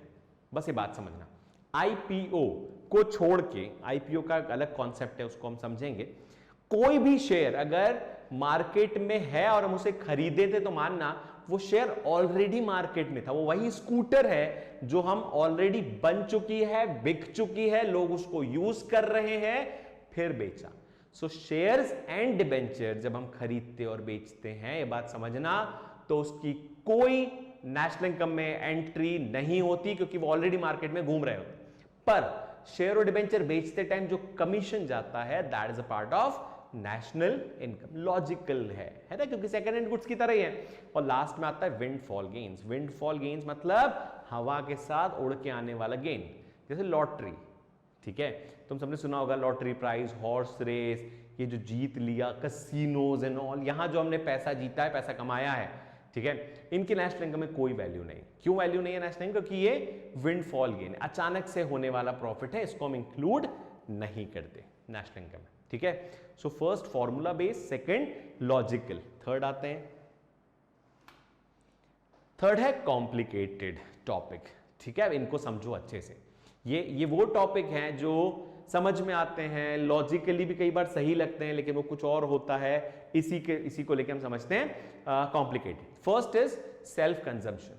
बस ये बात समझना। आईपीओ को छोड़ के, आईपीओ का अलग कॉन्सेप्ट है, उसको हम समझेंगे। कोई भी शेयर अगर मार्केट में है और हम उसे खरीदे थे, तो मानना वो शेयर ऑलरेडी मार्केट में था, वो वही स्कूटर है जो हम ऑलरेडी बन चुकी है, बिक चुकी है, लोग उसको यूज कर रहे हैं, फिर बेचा। सो शेयर्स एंड डिबेंचर जब हम खरीदते और बेचते हैं, ये बात समझना, तो उसकी कोई नेशनल इनकम में एंट्री नहीं होती, क्योंकि वो ऑलरेडी मार्केट में घूम रहे होते। पर शेयर और डिबेंचर बेचते टाइम जो कमीशन जाता है, that is a part of national income. Logical है ना, क्योंकि सेकंड हैंड गुड्स की तरह ही है। और लास्ट में आता है विंडफॉल गेन्स। विंडफॉल गेन्स मतलब हवा के साथ उड़ के आने वाला गेन, जैसे लॉटरी, ठीक है। तुम सबने सुना होगा लॉटरी प्राइस, हॉर्स रेस, ये जो जीत लिया, कैसीनोज एंड ऑल, यहां जो हमने पैसा जीता है, पैसा कमाया है, ठीक है। इनकी नेशनल इनकम में कोई वैल्यू नहीं। क्यों वैल्यू नहीं है नेशनल इनकम? क्योंकि ये विंडफॉल गेन, अचानक से होने वाला प्रॉफिट है, इसको हम इंक्लूड नहीं करते नेशनल इनकम में, ठीक है। So first formula based, second logical, third आते हैं। थर्ड है कॉम्प्लिकेटेड टॉपिक, ठीक है। अब इनको समझो अच्छे से। ये वो टॉपिक हैं जो समझ में आते हैं, लॉजिकली भी कई बार सही लगते हैं, लेकिन वो कुछ और होता है, इसी को लेके हम समझते हैं complicated. First is self consumption.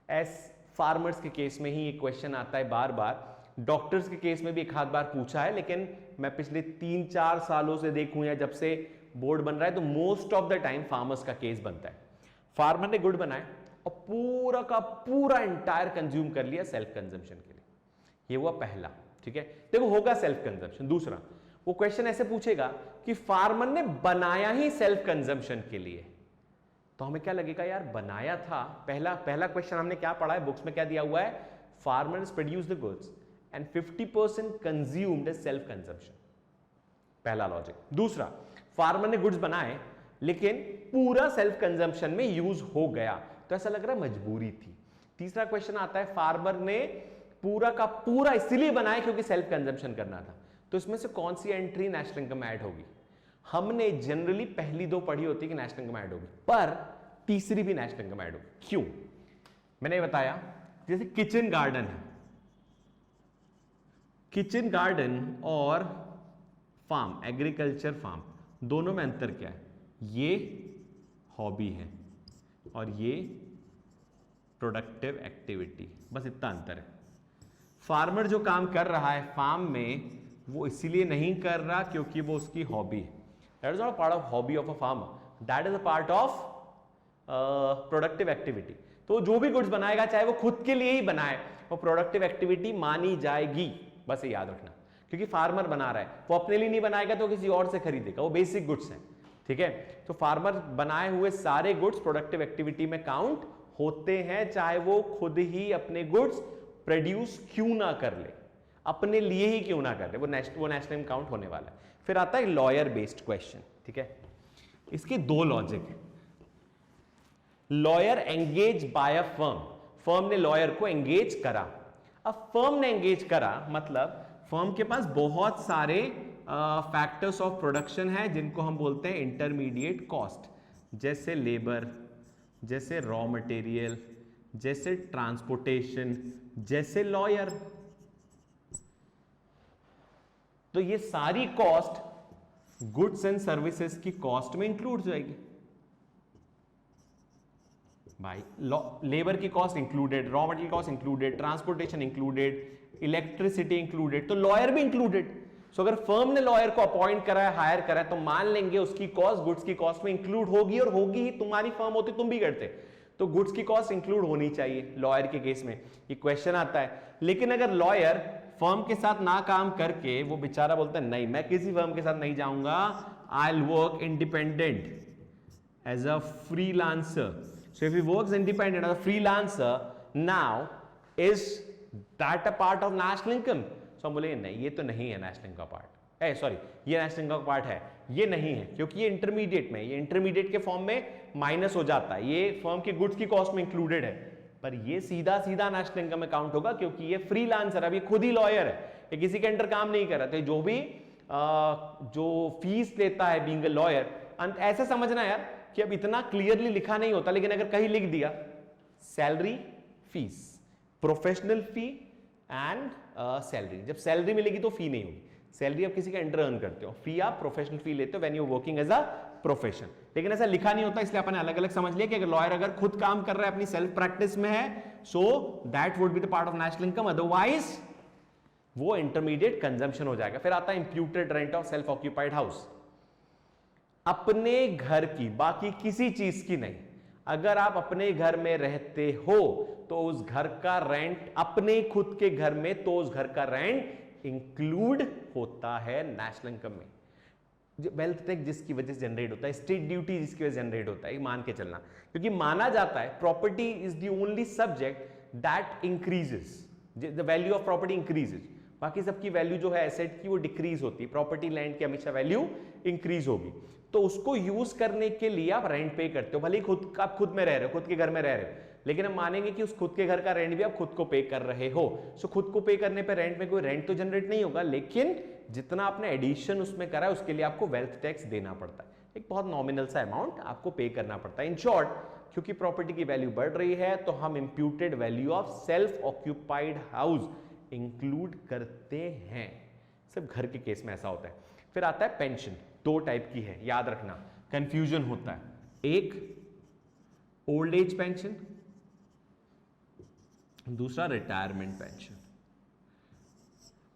S farmers के केस में ही ये क्वेश्चन आता है बार बार, डॉक्टर्स के केस में भी एक आध बार पूछा है, लेकिन मैं पिछले 3-4 सालों से देखूं या जब से बोर्ड बन रहा है तो most of the time farmers का केस बनता है। फार्मर ने गुड बनाया और पूरा का पूरा इंटायर कंज्यूम कर लिया सेल्फ कंजम्पशन के लिए, ये हुआ पहला, ठीक है। देखो होगा सेल्फ कंजम्पशन। दूसरा, वो क्वेश्चन ऐसे पूछेगा कि फार्मर ने बनाया ही सेल्फ कंजम्पशन के लिए, तो हमें क्या लगेगा यार बनाया था। पहला क्वेश्चन हमने क्या पढ़ा है बुक्स में, क्या दिया हुआ है? Farmers produce the goods and 50% consumed as self consumption, पहला लॉजिक। दूसरा, फार्मर ने गुड्स बनाए लेकिन पूरा सेल्फ कंजम्पशन में यूज हो गया, तो ऐसा लग रहा है मजबूरी थी। तीसरा क्वेश्चन आता है फार्मर ने पूरा का पूरा इसलिए बनाया क्योंकि सेल्फ कंजम्पशन करना था, तो इसमें से कौन सी एंट्री नेशनल इनकम में ऐड होगी? हमने जनरली पहली दो पढ़ी होती है कि नेशनल इनकम ऐड होगी, पर तीसरी भी नेशनल इनकम ऐड होगी। क्यों? मैंने बताया जैसे किचन गार्डन है, किचन गार्डन और फार्म, एग्रीकल्चर फार्म, दोनों में अंतर क्या है? ये हॉबी है और ये प्रोडक्टिव एक्टिविटी, बस इतना अंतर है। फार्मर जो काम कर रहा है फार्म में, वो इसीलिए नहीं कर रहा क्योंकि वो उसकी हॉबी है। That is not a part of hobby of a farmer, that is a part of productive activity. तो जो भी गुड्स बनाएगा चाहे वो खुद के लिए ही बनाए, वो प्रोडक्टिव एक्टिविटी मानी जाएगी, बस ये याद रखना। क्योंकि फार्मर बना रहा है, वो अपने लिए नहीं बनाएगा तो किसी और से खरीदेगा, वो बेसिक गुड्स हैं, ठीक है। तो फार्मर बनाए हुए सारे गुड्स प्रोडक्टिव एक्टिविटी में काउंट होते हैं, चाहे वो खुद ही अपने गुड्स प्रोड्यूस क्यों ना कर ले, अपने लिए ही क्यों ना कर ले, वो नेशनल काउंट होने वाला है। फिर आता है लॉयर बेस्ड क्वेश्चन, ठीक है। इसके दो लॉजिक है। Lawyer engage by a firm, firm ने लॉयर को एंगेज करा। अब फर्म ने एंगेज करा मतलब फर्म के पास बहुत सारे फैक्टर्स ऑफ प्रोडक्शन है जिनको हम बोलते हैं इंटरमीडिएट कॉस्ट, जैसे लेबर, जैसे रॉ मटेरियल, जैसे ट्रांसपोर्टेशन, जैसे लॉयर। तो ये सारी कॉस्ट गुड्स एंड सर्विसेज की कॉस्ट में इंक्लूड हो जाएगी भाई। लेबर की cost included, raw material cost included, transportation included, electricity included, तो लॉयर भी इंक्लूडेड। सो अगर फर्म ने लॉयर को अपॉइंट करा है, हायर करा है, तो मान लेंगे उसकी कॉस्ट गुड्स की कॉस्ट में इंक्लूड होगी, और होगी ही, तुम्हारी फर्म होती तुम भी करते, तो गुड्स की कॉस्ट इंक्लूड होनी चाहिए लॉयर के केस में, ये क्वेश्चन आता है। लेकिन अगर लॉयर फर्म के साथ ना काम करके वो बेचारा बोलता है नहीं मैं किसी फर्म के साथ नहीं जाऊंगा, I will work independent as a freelancer. So if he works independent as a freelancer, now is that a part of national income? So हम बोले नहीं, ये तो नहीं है नेशनल इनकम का पार्ट, सॉरी ये नेशनल इनकम का पार्ट है, ये नहीं है, क्योंकि ये इंटरमीडिएट में, ये इंटरमीडिएट के फॉर्म में माइनस हो जाता है, ये फर्म की गुड्स की कॉस्ट में इंक्लूडेड है, पर ये सीधा सीधा नेशनल इनकम में काउंट होगा क्योंकि ये फ्रीलांसर, अब ये खुद ही लॉयर है, ये किसी के अंडर काम नहीं कर रहा। तो जो भी जो फीस लेता है बीइंग अ लॉयर, ऐसे समझना यार कि अब इतना क्लियरली लिखा नहीं होता, लेकिन अगर कहीं लिख दिया salary, fees, professional fee and salary, जब सैलरी मिलेगी तो फी नहीं होगी, सैलरी आप किसी के अंडर अर्न करते हो, फी आप प्रोफेशनल फी लेते हो when you working as a profession, लेकिन ऐसा लिखा नहीं होता, इसलिए अपन अलग अलग समझ लिया कि अगर लॉयर अगर खुद काम कर रहा है अपनी सेल्फ प्रैक्टिस में है, so that would be the part of national income, otherwise वो इंटरमीडिएट कंजम्पशन हो जाएगा। फिर आता है imputed rent of self occupied house, अपने घर की, बाकी किसी चीज की नहीं। अगर आप अपने घर में रहते हो तो उस घर का रेंट, अपने खुद के घर में, तो उस घर का रेंट इंक्लूड होता है नेशनल इनकम में। वेल्थ टैक्स जिसकी वजह से जनरेट होता है, स्टेट ड्यूटी जिसकी वजह से जनरेट होता है, मान के चलना, क्योंकि माना जाता है property is the only subject that increases, the value of property increases, बाकी सबकी वैल्यू जो है एसेट की वो डिक्रीज होती है, प्रॉपर्टी लैंड की हमेशा वैल्यू इंक्रीज होगी। तो उसको यूज करने के लिए आप रेंट पे करते हो, भले ही आप खुद में रह रहे हो, खुद के घर में रह रहे हो, लेकिन हम मानेंगे कि उस खुद के घर का रेंट भी आप खुद को पे कर रहे हो। सो खुद को पे करने पे रेंट में कोई रेंट तो जनरेट नहीं होगा, लेकिन जितना आपने एडिशन उसमें करा है उसके लिए आपको वेल्थ टैक्स देना पड़ता है, एक बहुत नॉमिनल सा अमाउंट आपको पे करना पड़ता है। इन शॉर्ट, क्योंकि प्रॉपर्टी की वैल्यू बढ़ रही है तो हम imputed value of self occupied house include करते हैं, सिर्फ घर के केस में ऐसा होता है। फिर आता है पेंशन, दो टाइप की है, याद रखना, कंफ्यूजन होता है। एक ओल्ड एज पेंशन, दूसरा retirement pension.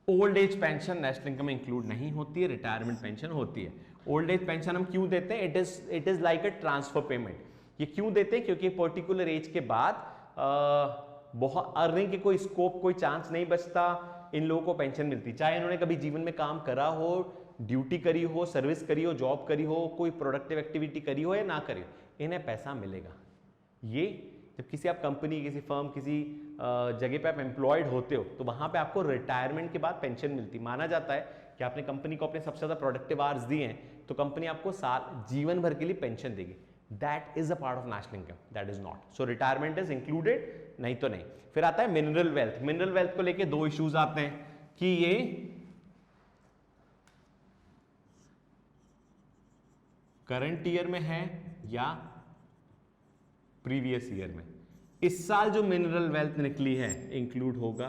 Old age pension national income में इंक्लूड नहीं होती है, रिटायरमेंट पेंशन होती है। ओल्ड एज पेंशन हम क्यों देते हैं? It is like a transfer payment. ये क्यों देते हैं? क्योंकि पर्टिकुलर एज के बाद बहुत अर्निंग के कोई स्कोप, कोई चांस नहीं बचता, इन लोगों को पेंशन मिलती, चाहे इन्होंने कभी जीवन में काम करा हो, ड्यूटी करी हो, सर्विस करी हो, जॉब करी हो, कोई प्रोडक्टिव एक्टिविटी करी हो या ना करी हो, इन्हें पैसा मिलेगा। ये जब किसी आप कंपनी, किसी फर्म, किसी जगह पे आप एम्प्लॉयड होते हो तो वहां पे आपको रिटायरमेंट के बाद पेंशन मिलती। माना जाता है कि आपने कंपनी को अपने सबसे ज्यादा प्रोडक्टिव आवर्स दिए हैं तो कंपनी आपको साल जीवन भर के लिए पेंशन देगी। That is a part of national income, that is not. So retirement is included, नहीं तो नहीं। फिर आता है मिनरल वेल्थ। मिनरल वेल्थ को लेके दो इश्यूज आते हैं कि ये करंट ईयर में है या प्रीवियस ईयर में। इस साल जो मिनरल वेल्थ निकली है इंक्लूड होगा,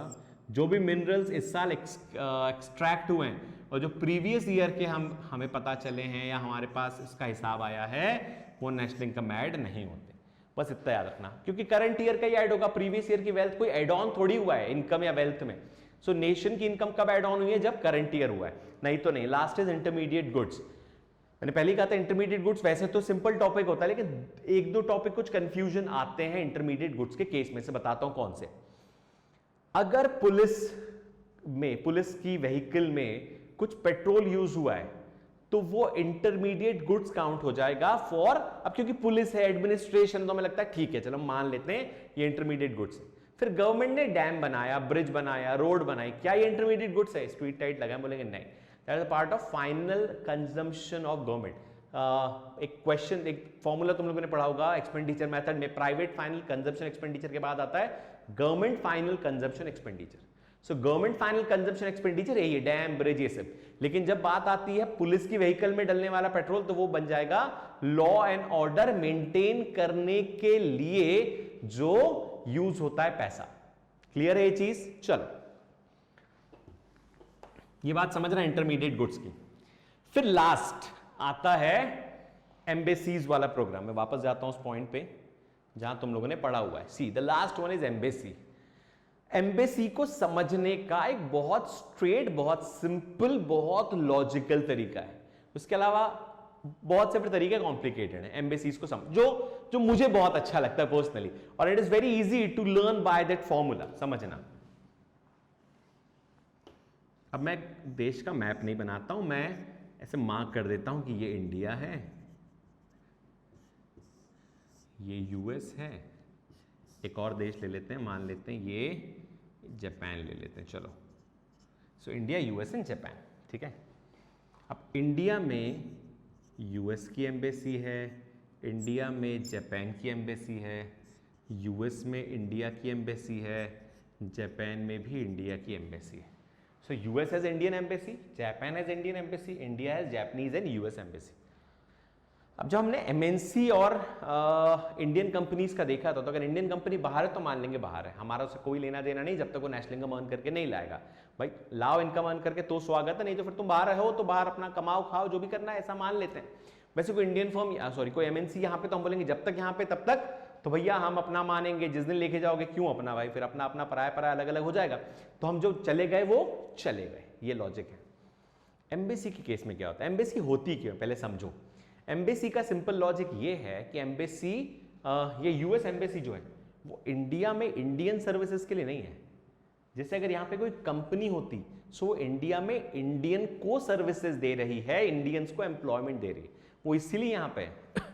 जो भी मिनरल्स इस साल एक्सट्रैक्ट हुए हैं और जो प्रीवियस ईयर के हमें पता चले हैं या हमारे पास इसका हिसाब आया है, वो नेशनल इनकम ऐड नहीं होते। बस इतना याद रखना, क्योंकि करंट ईयर का ही ऐड होगा, प्रीवियस ईयर की वेल्थ कोई एड ऑन थोड़ी हुआ है इनकम या वेल्थ में। सो नेशन की इनकम कब एड ऑन हुई है? जब करंट ईयर हुआ है, नहीं तो नहीं। Last is intermediate goods. मैंने पहले कहा था इंटरमीडिएट गुड्स वैसे तो सिंपल टॉपिक होता है, लेकिन एक दो टॉपिक कुछ कंफ्यूजन आते हैं इंटरमीडिएट गुड्स के केस में से, बताता हूं कौन से। अगर पुलिस की व्हीकल में कुछ पेट्रोल यूज हुआ है तो वो इंटरमीडिएट गुड्स काउंट हो जाएगा फॉर, अब क्योंकि पुलिस है, एडमिनिस्ट्रेशन, तो हमें लगता है ठीक है चलो मान लेते हैं ये इंटरमीडिएट गुड्स है। फिर गवर्नमेंट ने डैम बनाया, ब्रिज बनाया, रोड बनाई, क्या ये इंटरमीडिएट गुड्स है? स्ट्रीट लाइट लगाए, बोलेंगे नहीं, that is a part of final consumption of government. एक क्वेश्चन, एक फॉर्मूला तुम लोगों ने पढ़ा होगा एक्सपेंडिचर मेथड में, प्राइवेट फाइनल कंजम्पशन एक्सपेंडिचर के बाद आता है government final consumption expenditure. So government final consumption expenditure यही है, डैम, ब्रिज, ये सब। लेकिन जब बात आती है पुलिस की व्हीकल में डलने वाला पेट्रोल, तो वो बन जाएगा लॉ एंड ऑर्डर मेंटेन करने के लिए जो यूज होता है पैसा। क्लियर है ये चीज? चलो, ये बात समझ रहे हैं इंटरमीडिएट गुड्स की। फिर लास्ट आता है एम्बेसीज वाला प्रोग्राम। मैं वापस जाता हूं उस पॉइंट पे जहां तुम लोगों ने पढ़ा हुआ है। See the last one is embassy. Embassy को समझने का एक बहुत स्ट्रेट, बहुत सिंपल, बहुत लॉजिकल तरीका है। उसके अलावा बहुत से तरीके कॉम्प्लिकेटेड हैं एम्बेसीज को समझ, जो मुझे बहुत अच्छा लगता है पर्सनली, और it is very easy to learn by that formula. समझना, अब मैं देश का मैप नहीं बनाता हूं, मैं ऐसे मार्क कर देता हूं कि ये इंडिया है, ये यूएस है, एक और देश ले लेते हैं, मान लेते हैं ये जापान ले लेते हैं। चलो, so India, US and Japan, ठीक है। अब इंडिया में यूएस की एम्बेसी है, इंडिया में जापान की एम्बेसी है, यूएस में इंडिया की एम्बेसी है, जापान में भी इंडिया की एम्बेसी है। So US has Indian embassy, Japan has Indian embassy, India has Japanese and US embassy. अब जब हमने एमएनसी और इंडियन कंपनीज का देखा था, तो अगर इंडियन कंपनी बाहर है तो मान लेंगे बाहर है, हमारा उससे कोई लेना देना नहीं जब तक वो नेशनल इनकम अर्न करके नहीं लाएगा। भाई लाओ इनकम अर्न करके तो स्वागत है, नहीं तो फिर तुम बाहर हो तो बाहर अपना कमाओ, खाओ, जो भी करना है, ऐसा मान लेते हैं। वैसे कोई इंडियन फर्म, कोई एमएनसी यहाँ पे तो हम बोलेंगे जब तक यहाँ पे तब तक तो भैया हम अपना मानेंगे, जिस दिन लेके जाओगे क्यों अपना भाई, फिर अपना अपना पराया पराया अलग अलग हो जाएगा। तो हम जो चले गए वो चले गए, ये लॉजिक है। एम्बेसी के केस में क्या होता है? एम्बेसी होती क्यों, पहले समझो। एम्बेसी का सिंपल लॉजिक ये है कि एम्बेसी, ये यूएस एम्बेसी जो है वो इंडिया में इंडियन सर्विसेज के लिए नहीं है। जैसे अगर यहाँ पे कोई कंपनी होती, सो इंडिया में इंडियन को सर्विसेज दे रही है, इंडियंस को एम्प्लॉयमेंट दे रही है, वो इसीलिए यहाँ पे है।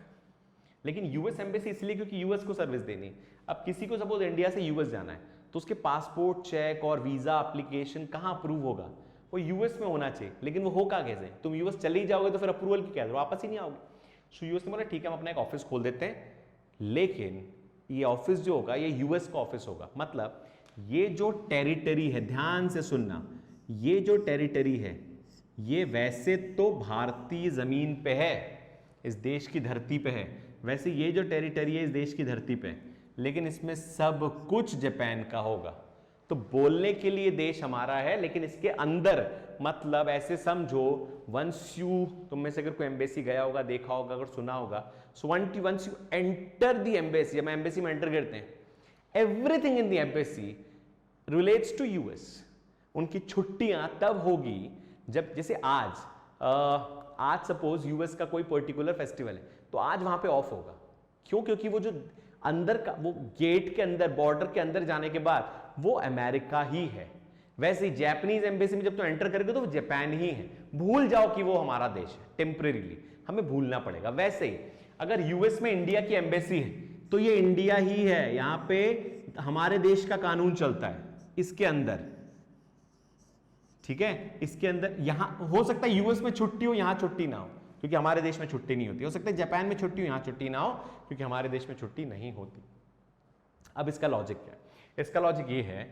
लेकिन यूएस एम्बेसी इसलिए क्योंकि यूएस को सर्विस देनी। अब किसी को सपोज इंडिया से यूएस जाना है, तो उसके पासपोर्ट चेक और वीजा एप्लीकेशन कहाँ अप्रूव होगा? वो यूएस में होना चाहिए, लेकिन वो होगा कैसे? तुम यूएस चले ही जाओगे तो फिर अप्रूवल की क्या जरूरत, वापस ही नहीं आओगे। सो यूएस ने बोला ठीक है हम अपना एक ऑफिस खोल देते हैं, लेकिन ये ऑफिस जो होगा ये यूएस का ऑफिस होगा। मतलब ये जो टेरिटरी है, ध्यान से सुनना, ये जो टेरिटरी है ये वैसे तो भारतीय जमीन पे है, इस देश की धरती पे है, वैसे ये जो टेरिटरी है इस देश की धरती पे है, लेकिन इसमें सब कुछ जापान का होगा। तो बोलने के लिए देश हमारा है, लेकिन इसके अंदर मतलब ऐसे समझो वंस यू, तुम में से अगर कोई एम्बेसी गया होगा, देखा होगा, अगर सुना होगा, so once you enter the embassy, जब एम्बेसी में एंटर करते हैं, everything in the embassy relates to US. उनकी छुट्टियां तब होगी जब, जैसे आज सपोज यूएस का कोई पर्टिकुलर फेस्टिवल है तो आज वहां पे ऑफ होगा। क्यों? क्योंकि वो जो अंदर का, वो गेट के अंदर, बॉर्डर के अंदर जाने के बाद वो अमेरिका ही है। वैसे ही जापानीज एम्बेसी में जब तुम एंटर करोगे तो वो जापान ही है। भूल जाओ कि वो हमारा देश है, टेम्परेरीली हमें भूलना पड़ेगा। वैसे ही अगर यूएस में इंडिया की एम्बेसी है तो ये इंडिया ही है, यहां पे हमारे देश का कानून चलता है इसके अंदर, ठीक है। इसके अंदर यहां हो सकता है यूएस में छुट्टी हो, यहां छुट्टी ना हो, क्योंकि हमारे देश में छुट्टी नहीं होती। हो सकता है जापान में छुट्टी हो, यहां छुट्टी ना हो, क्योंकि हमारे देश में छुट्टी नहीं होती। अब इसका लॉजिक क्या है? इसका लॉजिक ये है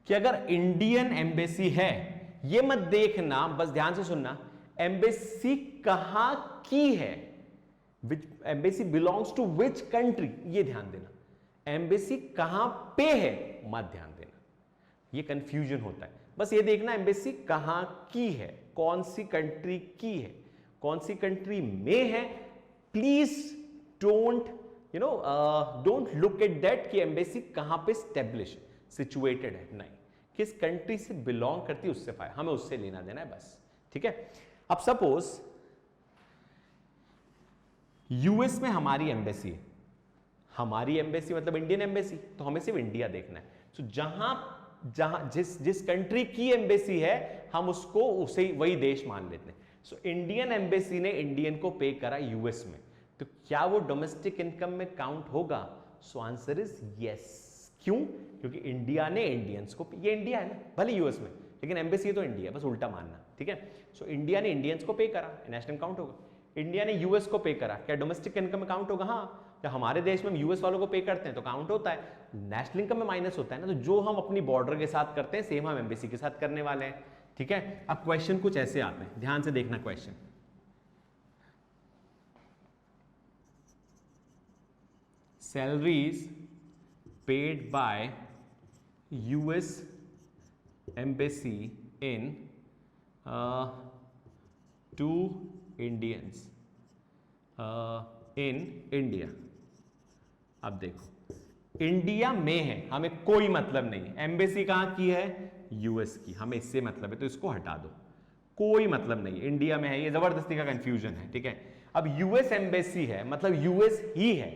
कि अगर इंडियन एम्बेसी है, ये मत देखना, बस ध्यान से सुनना, एम्बेसी कहां की है, embassy belongs to which country, ये ध्यान देना। एम्बेसी कहां पे है मत ध्यान देना, ये कंफ्यूजन होता है। बस ये देखना एम्बेसी कहां की है, कौन सी कंट्री की है, कौन सी कंट्री में है। Please don't don't look at that कि एम्बेसी कहां पे स्टेब्लिश सिचुएटेड है, नहीं, किस कंट्री से बिलोंग करती है उससे फायदा, हमें उससे लेना देना है बस, ठीक है। अब सपोज यूएस में हमारी एम्बेसी है, हमारी एम्बेसी मतलब इंडियन एम्बेसी, तो हमें सिर्फ इंडिया देखना है। तो जहां जिस कंट्री की एम्बेसी है हम उसको उसे वही देश मान लेते हैं। सो इंडियन एम्बेसी ने इंडियन को पे करा यूएस में, तो क्या वो डोमेस्टिक इनकम में काउंट होगा? So answer is yes. क्यों? क्योंकि इंडिया ने इंडियंस को, ये इंडिया है ना, भले यूएस में, लेकिन एम्बेसी तो इंडिया, बस उल्टा मानना, ठीक है। सो इंडिया ने इंडियंस को पे करा, नेशनल काउंट होगा। इंडिया ने यूएस को पे करा, क्या डोमेस्टिक इनकम में काउंट होगा? हाँ, जब हमारे देश में हम यूएस वालों को पे करते हैं तो काउंट होता है, नेशनल इनकम में माइनस होता है ना। तो जो हम अपनी बॉर्डर के साथ करते हैं सेम हम एम्बेसी के साथ करने वाले हैं, ठीक है। अब क्वेश्चन कुछ ऐसे आते हैं, ध्यान से देखना question. Salaries paid by US embassy in to Indians in India. अब देखो, इंडिया में है, हमें कोई मतलब नहीं है, एम्बेसी कहां की है? यूएस की, हमें इससे मतलब है, तो इसको हटा दो, कोई मतलब नहीं, इंडिया में है, ये जबरदस्ती का कंफ्यूजन है, ठीक है। अब यूएस एम्बेसी है मतलब यूएस ही है,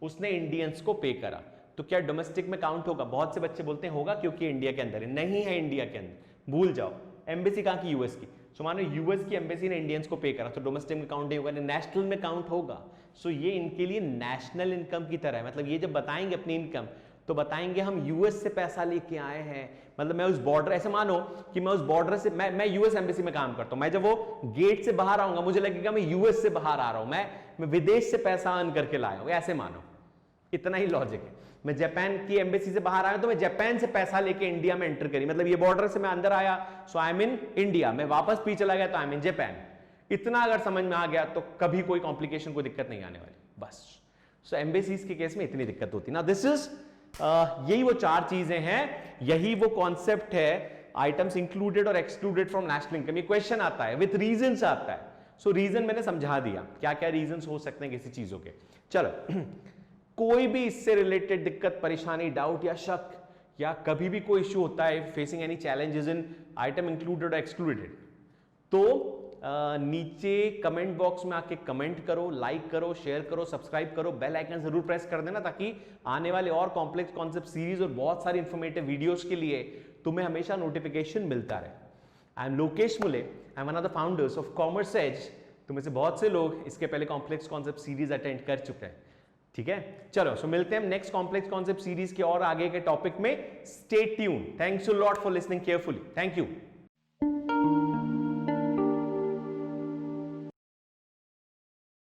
उसने इंडियंस को पे करा, तो क्या डोमेस्टिक में काउंट होगा? बहुत से बच्चे बोलते हैं होगा क्योंकि इंडिया के अंदर है, नहीं है इंडिया के अंदर, भूल जाओ। एम्बेसी कहां की? यूएस की। सो मानो यूएस की एम्बेसी ने इंडियंस को पे करा, तो डोमेस्टिक में काउंट नहीं होगा, नेशनल में काउंट होगा। सो ये इनके लिए नेशनल इनकम की तरह है, मतलब ये जब बताएंगे अपनी इनकम तो बताएंगे हम यूएस से पैसा लेके आए हैं, मतलब मैं उस बॉर्डर, ऐसे मानो कि मैं उस बॉर्डर से, मैं यूएस एम्बेसी में काम करता हूं, मैं जब वो गेट से बाहर आऊंगा मुझे लगेगा मैं यूएस से बाहर आ रहा हूं, मैं विदेश से पैसा अर्न करके लाया हूं, ऐसे मानो, इतना ही लॉजिक है। मैं जापान की एम्बेसी से बाहर आया तो मैं जापान से पैसा लेके इंडिया में एंटर करी, मतलब ये बॉर्डर से मैं अंदर आया, सो आई एम इन इंडिया, मैं वापस पीछे चला गया तो आई एम इन जापान। इतना अगर समझ में आ गया तो कभी कोई कॉम्प्लिकेशन, कोई दिक्कत नहीं आने वाली, बस। सो एम्बेसीज के केस में इतनी दिक्कत होती ना। दिस इज यही वो चार चीजें हैं, यही वो कॉन्सेप्ट है, आइटम्स इंक्लूडेड और एक्सक्लूडेड फ्रॉम नेशनल इनकम। ये क्वेश्चन आता है विथ रीजंस आता है। सो रीजन मैंने समझा दिया, क्या क्या रीजंस हो सकते हैं किसी चीजों के। चलो कोई भी इससे रिलेटेड दिक्कत, परेशानी, डाउट या शक, या कभी भी कोई इश्यू होता है, facing any challenges in item included और एक्सक्लूडेड, तो नीचे कमेंट बॉक्स में आके कमेंट करो, लाइक करो, शेयर करो, सब्सक्राइब करो, बेल आइकन जरूर प्रेस कर देना, ताकि आने वाले और कॉम्प्लेक्स कॉन्सेप्ट सीरीज और बहुत सारी इंफॉर्मेटिव वीडियोस के लिए तुम्हें हमेशा नोटिफिकेशन मिलता रहे। I am Lokesh Mule, I am one of the founders of Commerce Age. तुम्हें से बहुत से लोग इसके पहले कॉम्प्लेक्स कॉन्सेप्ट सीरीज अटेंड कर चुके हैं, ठीक है, चलो सो मिलते हैं हम नेक्स्ट कॉम्प्लेक्स कॉन्सेप्ट सीरीज के और आगे के टॉपिक में। Stay tune. Thanks a lot for listening carefully. Thank you.